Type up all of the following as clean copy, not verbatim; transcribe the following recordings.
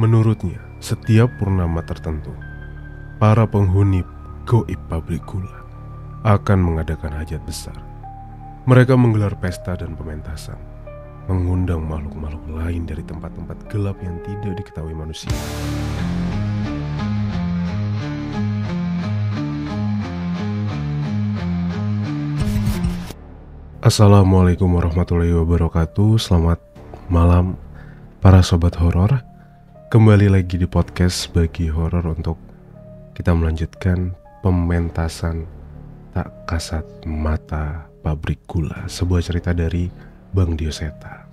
Menurutnya, setiap purnama tertentu, para penghuni goib pabrik gula akan mengadakan hajat besar. Mereka menggelar pesta dan pementasan, mengundang makhluk-makhluk lain dari tempat-tempat gelap yang tidak diketahui manusia. Assalamualaikum warahmatullahi wabarakatuh. Selamat malam para sobat horor. Kembali lagi di podcast Bagi Horor untuk kita melanjutkan pementasan Tak Kasat Mata Pabrik Gula, sebuah cerita dari Bang Dioseta.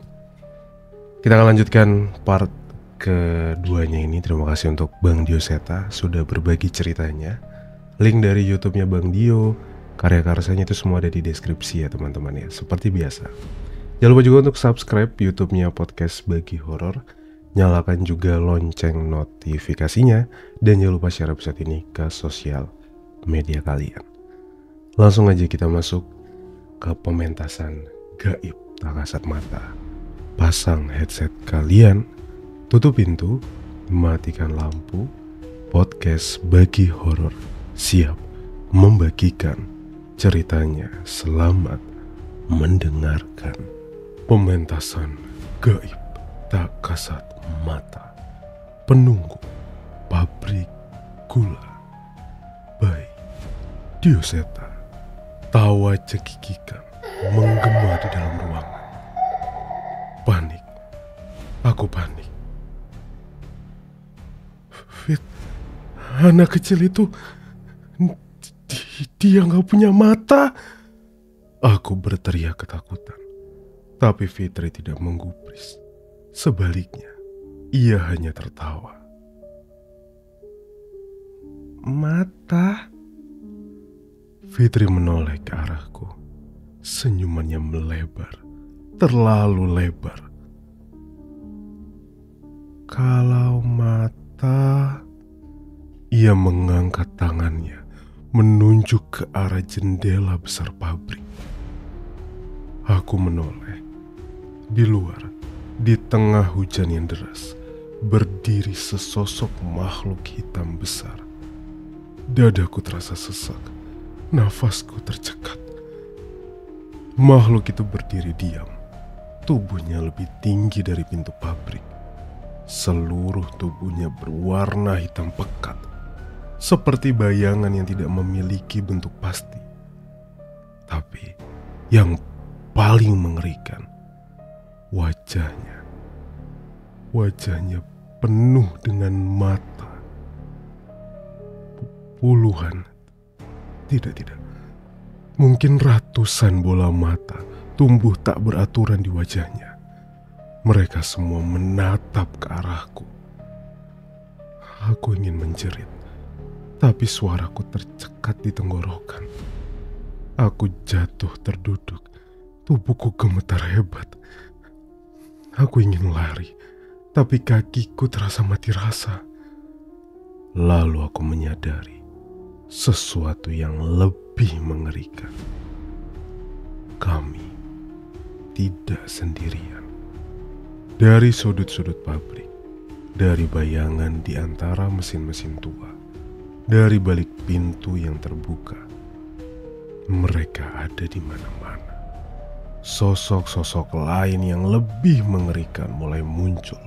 Kita akan lanjutkan part keduanya ini. Terima kasih untuk Bang Dioseta sudah berbagi ceritanya. Link dari YouTube-nya Bang Dio, karya-karyanya itu semua ada di deskripsi ya teman-teman ya, seperti biasa. Jangan lupa juga untuk subscribe YouTube-nya podcast Bagi Horor, nyalakan juga lonceng notifikasinya, dan jangan lupa share episode ini ke sosial media kalian. Langsung aja kita masuk ke pementasan gaib Tak Kasat Mata. Pasang headset kalian, tutup pintu, matikan lampu. Podcast Bagi Horor siap membagikan ceritanya. Selamat mendengarkan pementasan gaib Tak Kasat Mata Penunggu Pabrik Gula by Dioseta. Tawa cekikikan menggema di dalam ruangan. Panik. Aku panik. Fit, anak kecil itu dia gak punya mata. Aku berteriak ketakutan. Tapi Fitri tidak menggubris. Sebaliknya, ia hanya tertawa. Mata? Fitri menoleh ke arahku. Senyumannya melebar, terlalu lebar. Kalau mata... Ia mengangkat tangannya, menunjuk ke arah jendela besar pabrik. Aku menoleh. Di luar, di tengah hujan yang deras, berdiri sesosok makhluk hitam besar. Dadaku terasa sesak, nafasku tercekat. Makhluk itu berdiri diam. Tubuhnya lebih tinggi dari pintu pabrik. Seluruh tubuhnya berwarna hitam pekat, seperti bayangan yang tidak memiliki bentuk pasti. Tapi yang paling mengerikan, wajahnya penuh dengan mata. Puluhan, tidak, mungkin ratusan bola mata tumbuh tak beraturan di wajahnya. Mereka semua menatap ke arahku. Aku ingin menjerit, tapi suaraku tercekat di tenggorokan. Aku jatuh terduduk, tubuhku gemetar hebat. Aku ingin lari, tapi kakiku terasa mati rasa. Lalu aku menyadari sesuatu yang lebih mengerikan. Kami tidak sendirian. Dari sudut-sudut pabrik, dari bayangan di antara mesin-mesin tua, dari balik pintu yang terbuka, mereka ada di mana-mana. Sosok-sosok lain yang lebih mengerikan mulai muncul.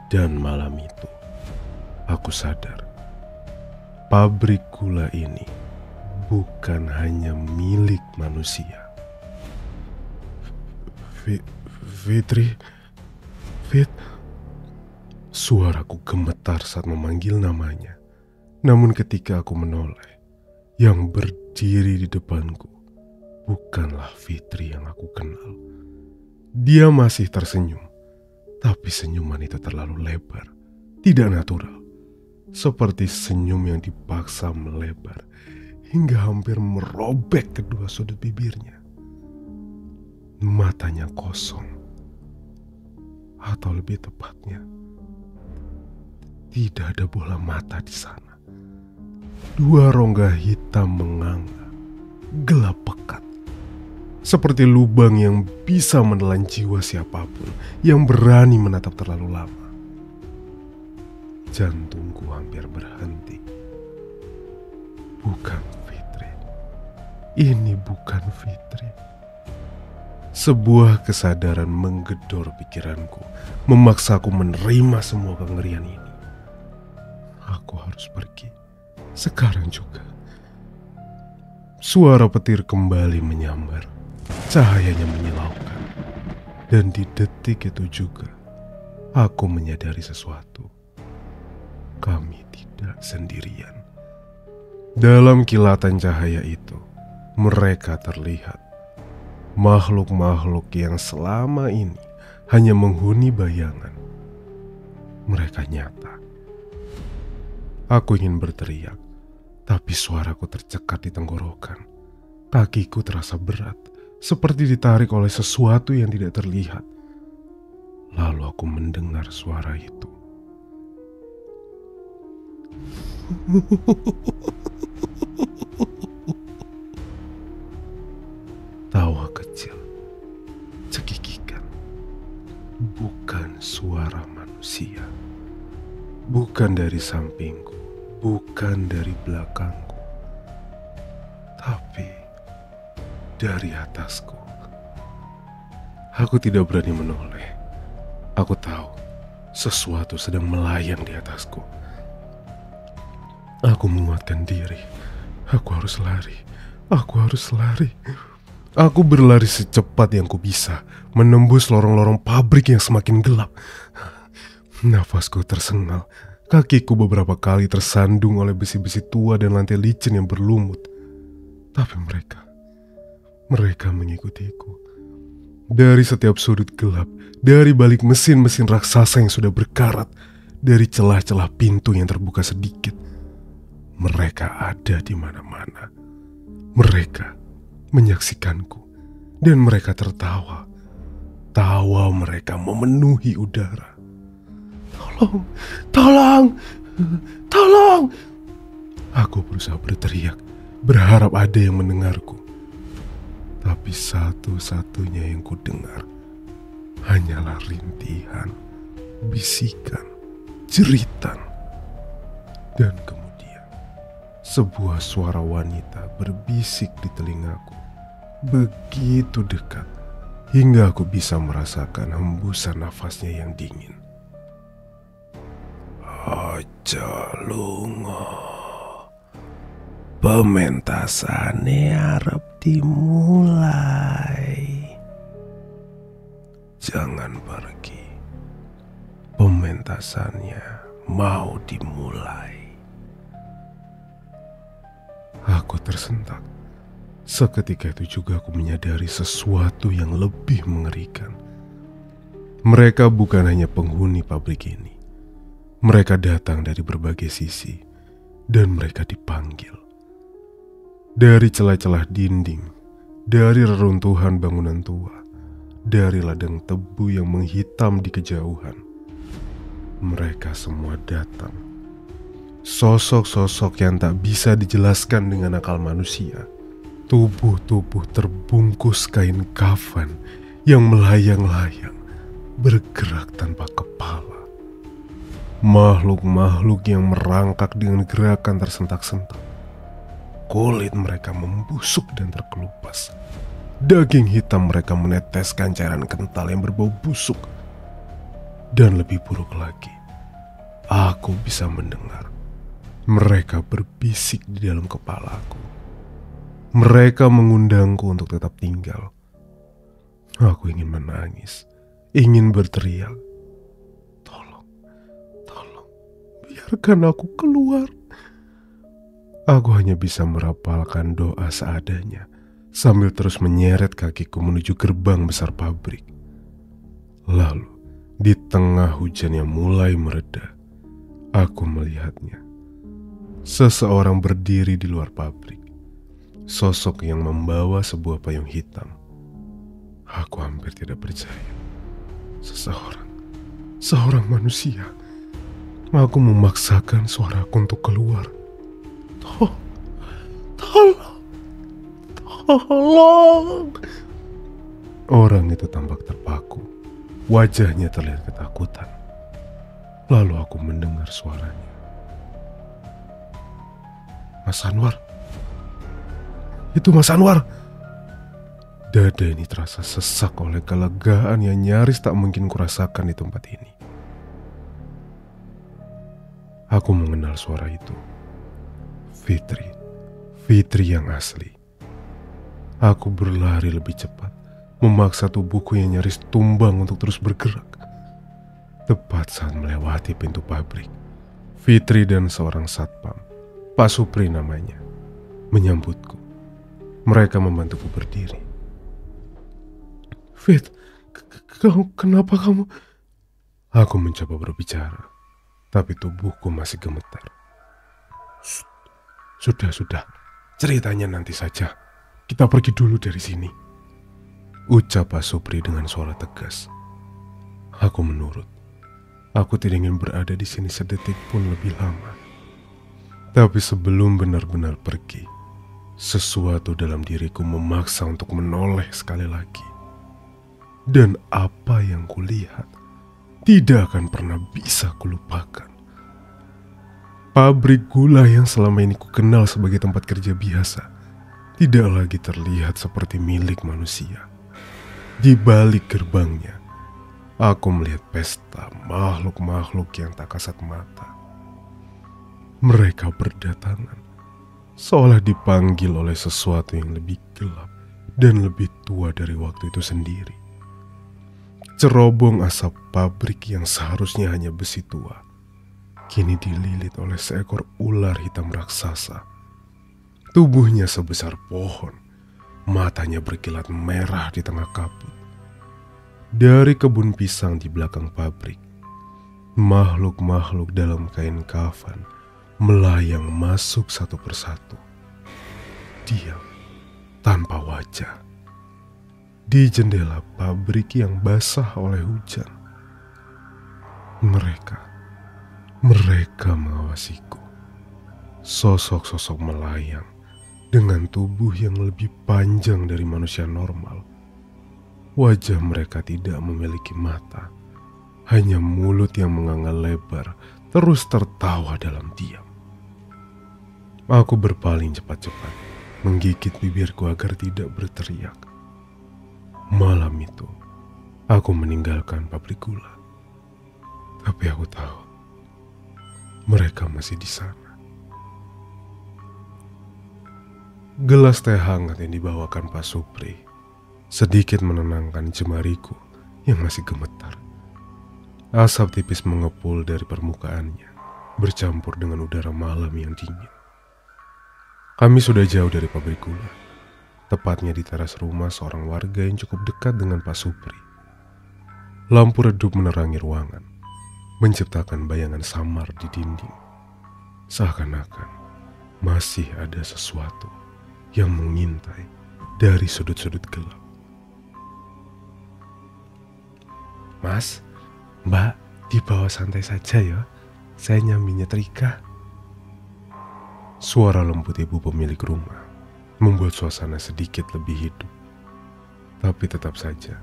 Dan malam itu, aku sadar, pabrik gula ini bukan hanya milik manusia. Fit, suaraku gemetar saat memanggil namanya. Namun ketika aku menoleh, yang berdiri di depanku bukanlah Fitri yang aku kenal. Dia masih tersenyum, tapi senyuman itu terlalu lebar, tidak natural. Seperti senyum yang dipaksa melebar hingga hampir merobek kedua sudut bibirnya. Matanya kosong, atau lebih tepatnya, tidak ada bola mata di sana. Dua rongga hitam menganga, gelap pekat, seperti lubang yang bisa menelan jiwa siapapun yang berani menatap terlalu lama. jantungku hampir berhenti. Bukan Fitri. Ini bukan Fitri. Sebuah kesadaran menggedor pikiranku, memaksaku menerima semua kengerian ini. Aku harus pergi, sekarang juga. Suara petir kembali menyambar, cahayanya menyilaukan. Dan di detik itu juga, aku menyadari sesuatu. Kami tidak sendirian. Dalam kilatan cahaya itu, mereka terlihat. Makhluk-makhluk yang selama ini hanya menghuni bayangan. Mereka nyata. Aku ingin berteriak, tapi suaraku tercekat di tenggorokan. Kakiku terasa berat, seperti ditarik oleh sesuatu yang tidak terlihat. Lalu aku mendengar suara itu. Tawa kecil, cekikikan. Bukan suara manusia. Bukan dari sampingku, bukan dari belakangku, tapi dari atasku. Aku tidak berani menoleh. Aku tahu sesuatu sedang melayang di atasku. Aku menguatkan diri. Aku harus lari. Aku harus lari. Aku berlari secepat yang ku bisa, menembus lorong-lorong pabrik yang semakin gelap. Nafasku tersengal. Kakiku beberapa kali tersandung oleh besi-besi tua dan lantai licin yang berlumut. Tapi mereka mengikutiku. Dari setiap sudut gelap, dari balik mesin-mesin raksasa yang sudah berkarat, dari celah-celah pintu yang terbuka sedikit. Mereka ada di mana-mana. Mereka menyaksikanku, dan mereka tertawa. Tawa mereka memenuhi udara. Tolong, tolong, tolong. Aku berusaha berteriak, berharap ada yang mendengarku. Tapi satu-satunya yang ku dengar hanyalah rintihan, bisikan, jeritan. Dan kemudian sebuah suara wanita berbisik di telingaku. Begitu dekat, hingga aku bisa merasakan hembusan nafasnya yang dingin. Aja lunga, pementasane arep dimulai. Jangan pergi, pementasannya mau dimulai. Aku tersentak. Seketika itu juga aku menyadari sesuatu yang lebih mengerikan. Mereka bukan hanya penghuni pabrik ini. Mereka datang dari berbagai sisi, dan mereka dipanggil. Dari celah-celah dinding, dari reruntuhan bangunan tua, dari ladang tebu yang menghitam di kejauhan. Mereka semua datang. Sosok-sosok yang tak bisa dijelaskan dengan akal manusia. Tubuh-tubuh terbungkus kain kafan yang melayang-layang, bergerak tanpa kepala. Makhluk-makhluk yang merangkak dengan gerakan tersentak-sentak. Kulit mereka membusuk dan terkelupas. Daging hitam mereka meneteskan cairan kental yang berbau busuk. Dan lebih buruk lagi, aku bisa mendengar mereka berbisik di dalam kepalaku. Mereka mengundangku untuk tetap tinggal. Aku ingin menangis, ingin berteriak. Tolong, biarkan aku keluar. Aku hanya bisa merapalkan doa seadanya, sambil terus menyeret kakiku menuju gerbang besar pabrik. Lalu, di tengah hujan yang mulai mereda, aku melihatnya. Seseorang berdiri di luar pabrik. Sosok yang membawa sebuah payung hitam. Aku hampir tidak percaya. Seorang manusia. Aku memaksakan suaraku untuk keluar. Tolong. Orang itu tampak terpaku. Wajahnya terlihat ketakutan. Lalu aku mendengar suaranya. Mas Anwar, itu Mas Anwar. Dada ini terasa sesak oleh kelegaan yang nyaris tak mungkin kurasakan di tempat ini. Aku mengenal suara itu. Fitri yang asli. Aku berlari lebih cepat, memaksa tubuhku yang nyaris tumbang untuk terus bergerak. Tepat saat melewati pintu pabrik, Fitri dan seorang satpam, Pak Supri namanya, menyambutku. Mereka membantuku berdiri. Fit, kenapa kamu? Aku mencoba berbicara, tapi tubuhku masih gemetar. Sudah, ceritanya nanti saja. Kita pergi dulu dari sini, ucap Pak Supri dengan suara tegas. Aku menurut. Aku tidak ingin berada di sini sedetik pun lebih lama. Tapi sebelum benar-benar pergi, sesuatu dalam diriku memaksa untuk menoleh sekali lagi. Dan apa yang kulihat tidak akan pernah bisa kulupakan. Pabrik gula yang selama ini kukenal sebagai tempat kerja biasa tidak lagi terlihat seperti milik manusia. Di balik gerbangnya, aku melihat pesta makhluk-makhluk yang tak kasat mata. Mereka berdatangan, seolah dipanggil oleh sesuatu yang lebih gelap dan lebih tua dari waktu itu sendiri. Cerobong asap pabrik yang seharusnya hanya besi tua, kini dililit oleh seekor ular hitam raksasa. Tubuhnya sebesar pohon, matanya berkilat merah di tengah kabut. Dari kebun pisang di belakang pabrik, makhluk-makhluk dalam kain kafan melayang masuk satu persatu. Diam, tanpa wajah. Di jendela pabrik yang basah oleh hujan. Mereka mengawasiku. Sosok-sosok melayang dengan tubuh yang lebih panjang dari manusia normal. Wajah mereka tidak memiliki mata, hanya mulut yang menganga lebar, terus tertawa dalam diam. Aku berpaling cepat-cepat, menggigit bibirku agar tidak berteriak. Malam itu, aku meninggalkan pabrik gula. Tapi aku tahu, mereka masih di sana. Gelas teh hangat yang dibawakan Pak Supri sedikit menenangkan jemariku yang masih gemetar. Asap tipis mengepul dari permukaannya, bercampur dengan udara malam yang dingin. Kami sudah jauh dari pabrik gula, tepatnya di teras rumah seorang warga yang cukup dekat dengan Pak Supri. Lampu redup menerangi ruangan, menciptakan bayangan samar di dinding. Seakan-akan masih ada sesuatu yang mengintai dari sudut-sudut gelap. Mas, Mbak, dibawa santai saja ya. Saya nyambi nyetrika. Suara lembut ibu pemilik rumah membuat suasana sedikit lebih hidup. Tapi tetap saja,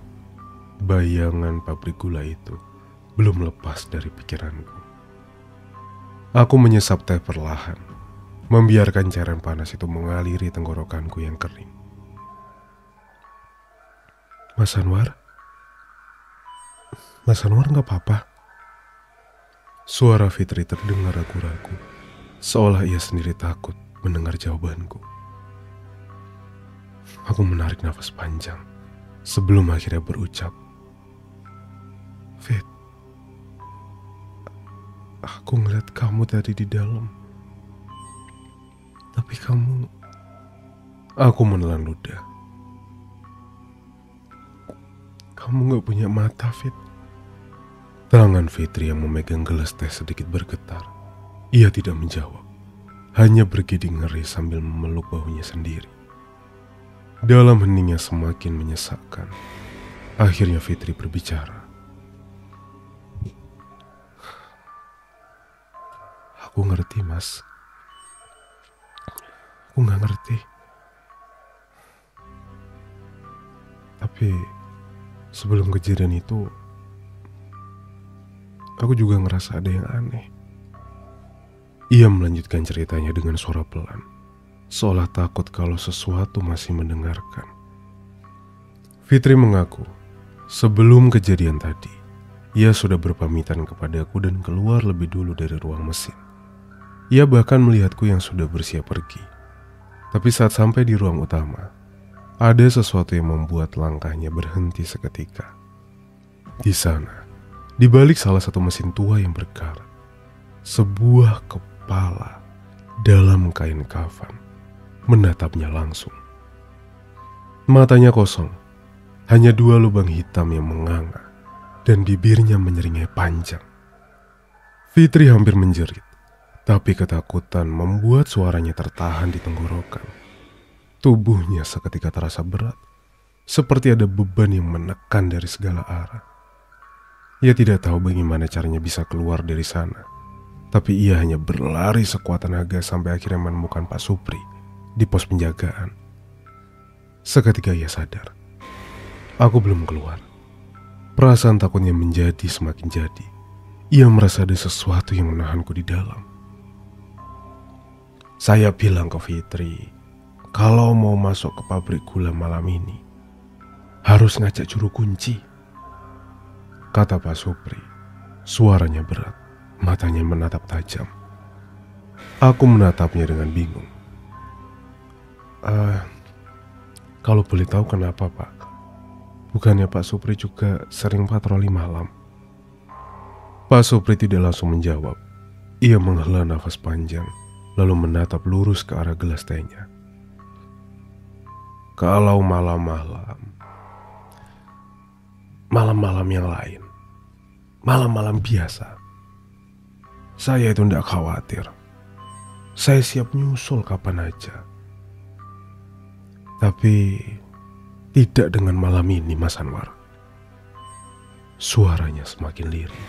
bayangan pabrik gula itu belum lepas dari pikiranku. Aku menyesap teh perlahan, membiarkan cairan panas itu mengaliri tenggorokanku yang kering. Mas Anwar gak apa-apa? Suara Fitri terdengar ragu-ragu, seolah ia sendiri takut mendengar jawabanku. Aku menarik nafas panjang sebelum akhirnya berucap, Fit, aku ngeliat kamu tadi di dalam. Tapi kamu... Aku menelan ludah. Kamu gak punya mata, Fit. Tangan Fitri yang memegang gelas teh sedikit bergetar. Ia tidak menjawab, hanya bergidik ngeri sambil memeluk bahunya sendiri. Dalam heningnya semakin menyesakkan. Akhirnya Fitri berbicara. Aku ngerti, Mas. Aku gak ngerti. Tapi sebelum kejadian itu, aku juga ngerasa ada yang aneh. Ia melanjutkan ceritanya dengan suara pelan, seolah takut kalau sesuatu masih mendengarkan. Fitri mengaku, sebelum kejadian tadi, ia sudah berpamitan kepadaku dan keluar lebih dulu dari ruang mesin. Ia bahkan melihatku yang sudah bersiap pergi. Tapi saat sampai di ruang utama, ada sesuatu yang membuat langkahnya berhenti seketika. Di sana, di balik salah satu mesin tua yang berkarat, sebuah kepala dalam kain kafan menatapnya langsung. Matanya kosong, hanya 2 lubang hitam yang menganga dan bibirnya menyeringai panjang. Fitri hampir menjerit, tapi ketakutan membuat suaranya tertahan di tenggorokan. Tubuhnya seketika terasa berat, seperti ada beban yang menekan dari segala arah. Ia tidak tahu bagaimana caranya bisa keluar dari sana, tapi ia hanya berlari sekuat tenaga sampai akhirnya menemukan Pak Supri di pos penjagaan. Seketika ia sadar, aku belum keluar. Perasaan takutnya menjadi semakin jadi. Ia merasa ada sesuatu yang menahanku di dalam. Saya bilang ke Fitri, kalau mau masuk ke pabrik gula malam ini, harus ngajak juru kunci, kata Pak Supri. Suaranya berat, matanya menatap tajam. Aku menatapnya dengan bingung. Kalau boleh tahu kenapa, Pak? Bukannya Pak Supri juga sering patroli malam? Pak Supri tidak langsung menjawab. Ia menghela nafas panjang, lalu menatap lurus ke arah gelas tehnya. Kalau malam-malam yang lain, malam-malam biasa, saya itu tidak khawatir. Saya siap nyusul kapan aja. Tapi tidak dengan malam ini, Mas Anwar. Suaranya semakin lirih.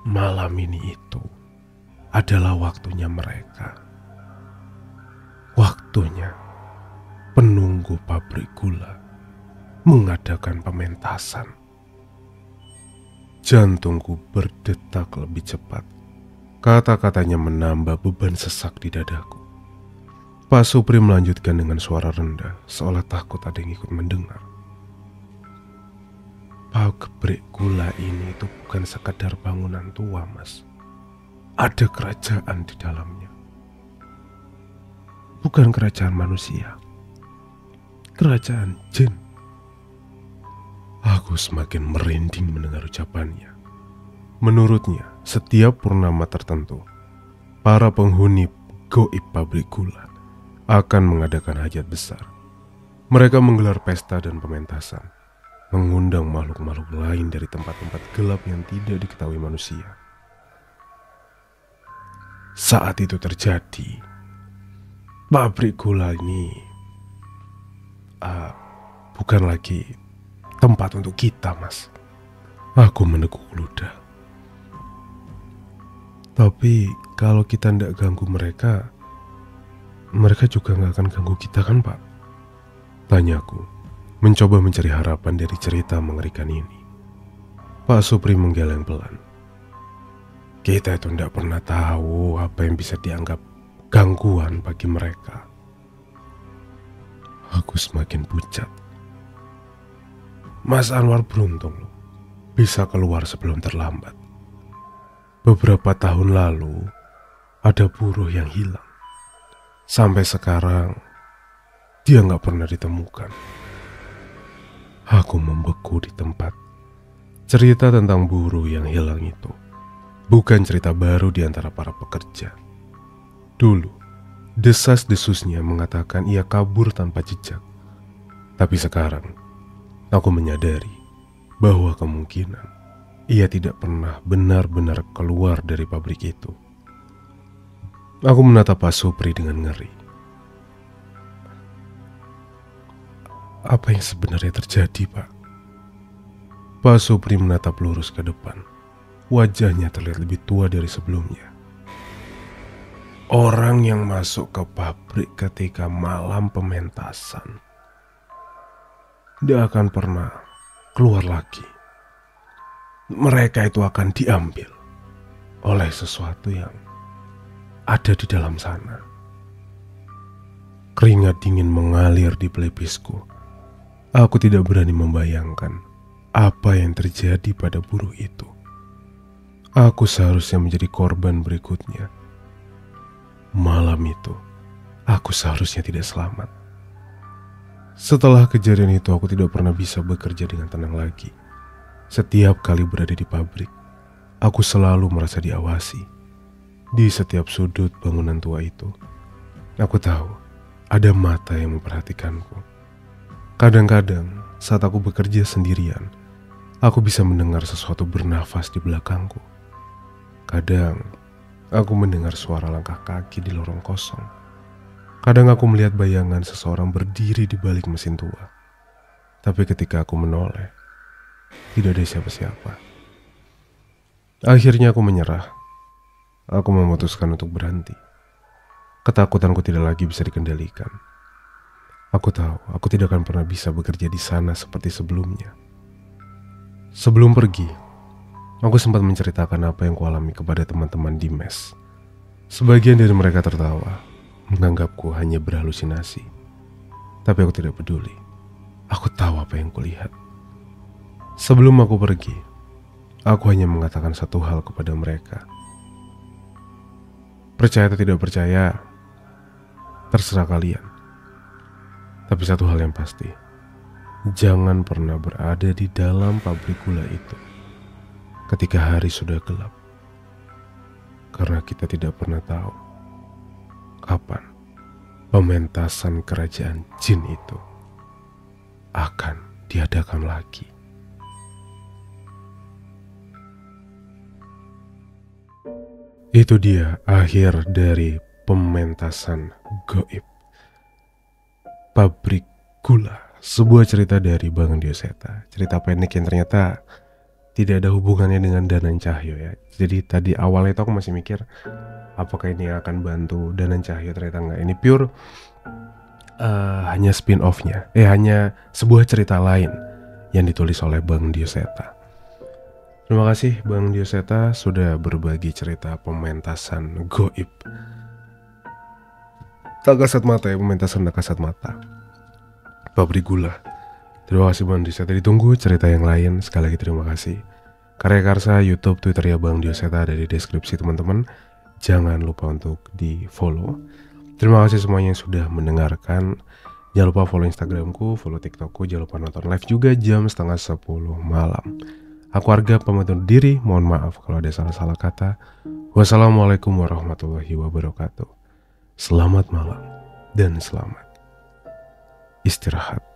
Malam ini itu adalah waktunya mereka. Waktunya penunggu pabrik gula mengadakan pementasan. Jantungku berdetak lebih cepat. Kata-katanya menambah beban sesak di dadaku. Pak Supri melanjutkan dengan suara rendah, seolah takut ada yang ikut mendengar. Pabrik gula ini itu bukan sekadar bangunan tua, Mas. Ada kerajaan di dalamnya. Bukan kerajaan manusia, kerajaan jin. Aku semakin merinding mendengar ucapannya. Menurutnya, setiap purnama tertentu, para penghuni goib pabrik gula akan mengadakan hajat besar. Mereka menggelar pesta dan pementasan, mengundang makhluk-makhluk lain dari tempat-tempat gelap yang tidak diketahui manusia. Saat itu terjadi, pabrik gula ini bukan lagi tempat untuk kita, Mas. Aku meneguk ludah. Tapi kalau kita tidak ganggu mereka juga gak akan ganggu kita kan, Pak? Tanyaku, mencoba mencari harapan dari cerita mengerikan ini. Pak Supri menggeleng pelan. Kita itu tidak pernah tahu apa yang bisa dianggap gangguan bagi mereka. Aku semakin pucat. Mas Anwar beruntung loh, bisa keluar sebelum terlambat. Beberapa tahun lalu, ada buruh yang hilang. Sampai sekarang, dia gak pernah ditemukan. Aku membeku di tempat. Cerita tentang buruh yang hilang itu bukan cerita baru di antara para pekerja. Dulu, desas-desusnya mengatakan ia kabur tanpa jejak. Tapi sekarang, aku menyadari bahwa kemungkinan ia tidak pernah benar-benar keluar dari pabrik itu. Aku menatap Pak Supri dengan ngeri. Apa yang sebenarnya terjadi, Pak? Pak Supri menatap lurus ke depan. Wajahnya terlihat lebih tua dari sebelumnya. Orang yang masuk ke pabrik ketika malam pementasan tidak akan pernah keluar lagi. mereka itu akan diambil oleh sesuatu yang ada di dalam sana. Keringat dingin mengalir di pelipisku. Aku tidak berani membayangkan apa yang terjadi pada buruh itu. Aku seharusnya menjadi korban berikutnya. Malam itu, aku seharusnya tidak selamat. Setelah kejadian itu, aku tidak pernah bisa bekerja dengan tenang lagi. Setiap kali berada di pabrik, aku selalu merasa diawasi. Di setiap sudut bangunan tua itu, aku tahu ada mata yang memperhatikanku. Kadang-kadang saat aku bekerja sendirian, aku bisa mendengar sesuatu bernafas di belakangku. Kadang aku mendengar suara langkah kaki di lorong kosong. Kadang aku melihat bayangan seseorang berdiri di balik mesin tua. Tapi ketika aku menoleh, tidak ada siapa-siapa. Akhirnya aku menyerah. Aku memutuskan untuk berhenti. Ketakutanku tidak lagi bisa dikendalikan. Aku tahu aku tidak akan pernah bisa bekerja di sana seperti sebelumnya. Sebelum pergi, aku sempat menceritakan apa yang kualami kepada teman-teman di mes. Sebagian dari mereka tertawa, menganggapku hanya berhalusinasi. Tapi aku tidak peduli. Aku tahu apa yang kulihat. Sebelum aku pergi, aku hanya mengatakan satu hal kepada mereka. Percaya atau tidak percaya, terserah kalian. Tapi satu hal yang pasti, jangan pernah berada di dalam pabrik gula itu ketika hari sudah gelap. Karena kita tidak pernah tahu kapan pementasan kerajaan jin itu akan diadakan lagi. Itu dia akhir dari pementasan goib Pabrik Gula, sebuah cerita dari Bang Dioseta. Cerita pendek yang ternyata tidak ada hubungannya dengan Danang Cahyo ya. Jadi tadi awalnya itu aku masih mikir apakah ini akan bantu Danang Cahyo, ternyata enggak. Ini pure hanya spin-off-nya. Hanya sebuah cerita lain yang ditulis oleh Bang Dioseta. Terima kasih Bang Dioseta sudah berbagi cerita pementasan goib. Tak kasat mata ya, pementasan tak kasat mata Pabrik Gula. Terima kasih Bang Dioseta, ditunggu cerita yang lain. Sekali lagi terima kasih. Karya Karsa, YouTube, Twitter ya Bang Dioseta ada di deskripsi teman-teman. Jangan lupa untuk di follow. Terima kasih semuanya yang sudah mendengarkan. Jangan lupa follow Instagramku, follow TikTokku. Jangan lupa nonton live juga jam 9:30 malam. Aku Arga pamit undur diri. Mohon maaf kalau ada salah-salah kata. Wassalamualaikum warahmatullahi wabarakatuh. Selamat malam dan selamat istirahat.